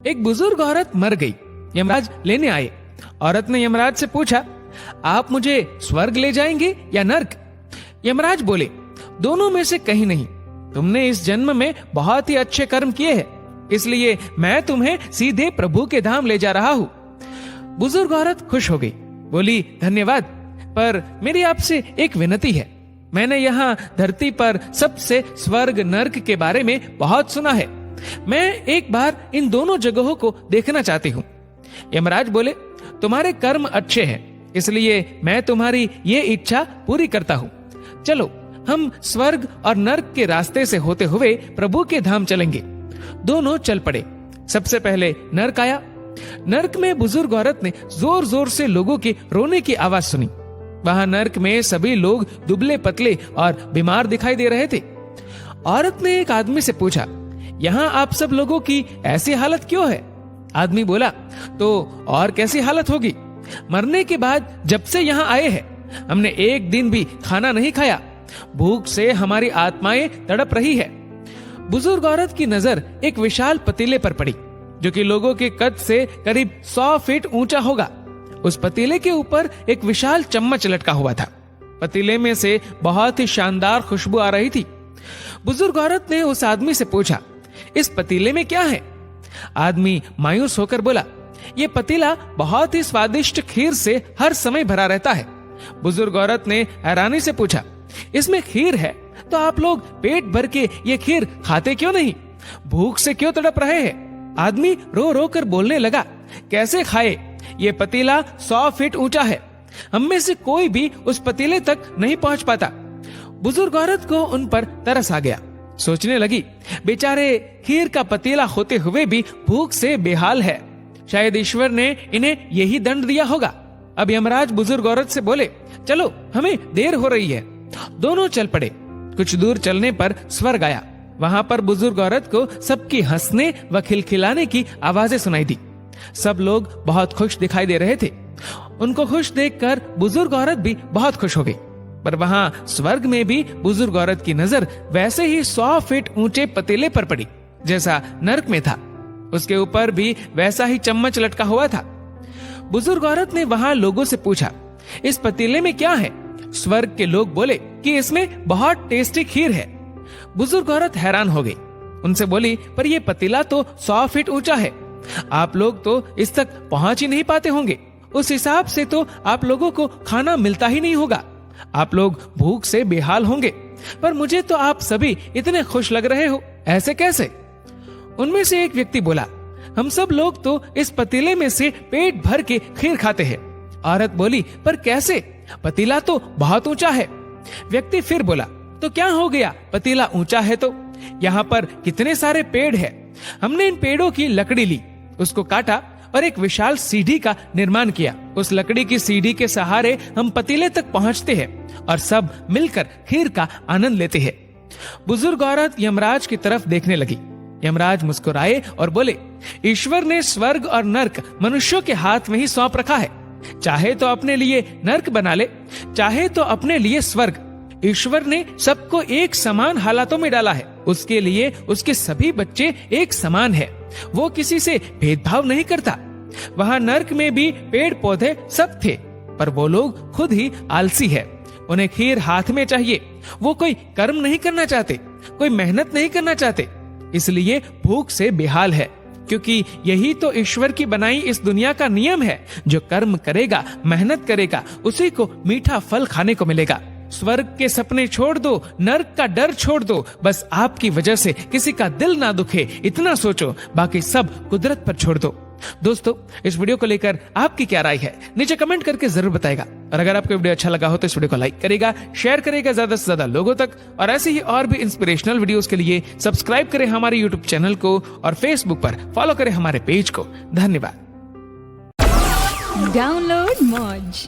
एक बुजुर्ग औरत मर गई। यमराज लेने आए। औरत ने यमराज से पूछा, आप मुझे स्वर्ग ले जाएंगे या नर्क? यमराज बोले, दोनों में से कहीं नहीं। तुमने इस जन्म में बहुत ही अच्छे कर्म किए हैं, इसलिए मैं तुम्हें सीधे प्रभु के धाम ले जा रहा हूँ। बुजुर्ग औरत खुश हो गई, बोली, धन्यवाद, पर मेरी आपसे एक विनती है। मैंने यहाँ धरती पर सबसे स्वर्ग नर्क के बारे में बहुत सुना है। मैं एक बार इन दोनों जगहों को देखना चाहती हूँ। यमराज बोले, तुम्हारे कर्म अच्छे हैं, इसलिए मैं तुम्हारी ये इच्छा पूरी करता हूँ। चलो हम स्वर्ग और नर्क के रास्ते से होते हुए प्रभु के धाम चलेंगे। दोनों चल पड़े। सबसे पहले नर्क आया। नर्क में बुजुर्ग औरत ने जोर जोर से लोगों के रोने की आवाज सुनी। वहां नर्क में सभी लोग दुबले पतले और बीमार दिखाई दे रहे थे। औरत ने एक आदमी से पूछा, यहाँ आप सब लोगों की ऐसी हालत क्यों है? आदमी बोला, तो और कैसी हालत होगी? मरने के बाद जब से यहाँ आए हैं, हमने एक दिन भी खाना नहीं खाया। भूख से हमारी आत्माएं तड़प रही है। बुजुर्ग औरत की नजर एक विशाल पतीले पर पड़ी, जो कि लोगों के कद से करीब 100 फीट ऊंचा होगा। उस पतीले के ऊपर एक विशाल चम्मच लटका हुआ था। पतीले में से बहुत ही शानदार खुशबू आ रही थी। बुजुर्ग औरत ने उस आदमी से पूछा, इस पतीले में क्या है? आदमी मायूस होकर बोला, ये पतीला बहुत ही स्वादिष्ट खीर से हर समय भरा रहता है। बुजुर्ग औरत ने हैरानी से पूछा, इसमें खीर है तो आप लोग पेट भर के ये खीर खाते क्यों नहीं? भूख से क्यों तड़प रहे हैं? आदमी रो रो कर बोलने लगा, कैसे खाए? ये पतीला 100 फीट ऊंचा है। हम में से कोई भी उस पतीले तक नहीं पहुंच पाता। बुजुर्ग औरत को उन पर तरस आ गया। सोचने लगी, बेचारे खीर का पतीला होते हुए भी भूख से बेहाल है। शायद ईश्वर ने इन्हें यही दंड दिया होगा। अब यमराज बुजुर्ग औरत से बोले, चलो हमें देर हो रही है। दोनों चल पड़े। कुछ दूर चलने पर स्वर्ग आया। वहां पर बुजुर्ग औरत को सबकी हंसने व खिलखिलाने की आवाजें सुनाई दी। सब लोग बहुत खुश दिखाई दे रहे थे। उनको खुश देखकर बुजुर्ग औरत भी बहुत खुश हो गई। पर वहां स्वर्ग में भी बुजुर्ग औरत की नजर वैसे ही 100 फीट ऊंचे पतीले पर पड़ी जैसा नर्क में था। उसके ऊपर भी वैसा ही चम्मच लटका हुआ था। बुजुर्ग औरत ने वहां लोगों से पूछा, इस पतीले में क्या है? स्वर्ग के लोग बोले कि इसमें बहुत टेस्टी खीर है। बुजुर्ग औरत हैरान हो गई। उनसे बोली, पर यह पतीला तो 100 फीट ऊंचा है। आप लोग तो इस तक पहुंच ही नहीं पाते होंगे। उस हिसाब से तो आप लोगों को खाना मिलता ही नहीं होगा। आप लोग भूख से बेहाल होंगे। पर मुझे तो आप सभी इतने खुश लग रहे हो, ऐसे कैसे? उनमें से एक व्यक्ति बोला, हम सब लोग तो इस पतीले में से पेट भर के खीर खाते हैं। औरत बोली, पर कैसे? पतीला तो बहुत ऊंचा है। व्यक्ति फिर बोला, तो क्या हो गया? पतीला ऊंचा है तो यहाँ पर कितने सारे पेड़ हैं। हमने इन पेड़ों की लकड़ी ली, उसको काटा और एक विशाल सीढ़ी का निर्माण किया। उस लकड़ी की सीढ़ी के सहारे हम पतीले तक पहुँचते हैं और सब मिलकर खीर का आनंद लेते हैं। बुजुर्ग औरत यमराज की तरफ देखने लगी। यमराज मुस्कुराए और बोले, ईश्वर ने स्वर्ग और नर्क मनुष्यों के हाथ में ही सौंप रखा है। चाहे तो अपने लिए नर्क बना ले, चाहे तो अपने लिए स्वर्ग। ईश्वर ने सबको एक समान हालातों में डाला है। उसके लिए उसके सभी बच्चे एक समान है। वो किसी से भेदभाव नहीं करता। वहाँ नर्क में भी पेड़ पौधे सब थे, पर वो लोग खुद ही आलसी है। उन्हें खीर हाथ में चाहिए। वो कोई कर्म नहीं करना चाहते, कोई मेहनत नहीं करना चाहते, इसलिए भूख से बेहाल है। क्योंकि यही तो ईश्वर की बनाई इस दुनिया का नियम है। जो कर्म करेगा, मेहनत करेगा, उसी को मीठा फल खाने को मिलेगा। स्वर्ग के सपने छोड़ दो, नर्क का डर छोड़ दो। बस आपकी वजह से किसी का दिल ना दुखे, इतना सोचो। बाकी सब कुदरत पर छोड़ दो। दोस्तों, इस वीडियो को लेकर आपकी क्या राय है, नीचे कमेंट करके जरूर बताएगा। और अगर आपको वीडियो अच्छा लगा हो तो इस वीडियो को लाइक करेगा, शेयर करेगा ज्यादा से ज्यादा लोगों तक। और ऐसे ही और भी इंस्पिरेशनल वीडियोस के लिए सब्सक्राइब करें हमारे यूट्यूब चैनल को और फेसबुक पर फॉलो करें हमारे पेज को। धन्यवाद। डाउनलोड मौज।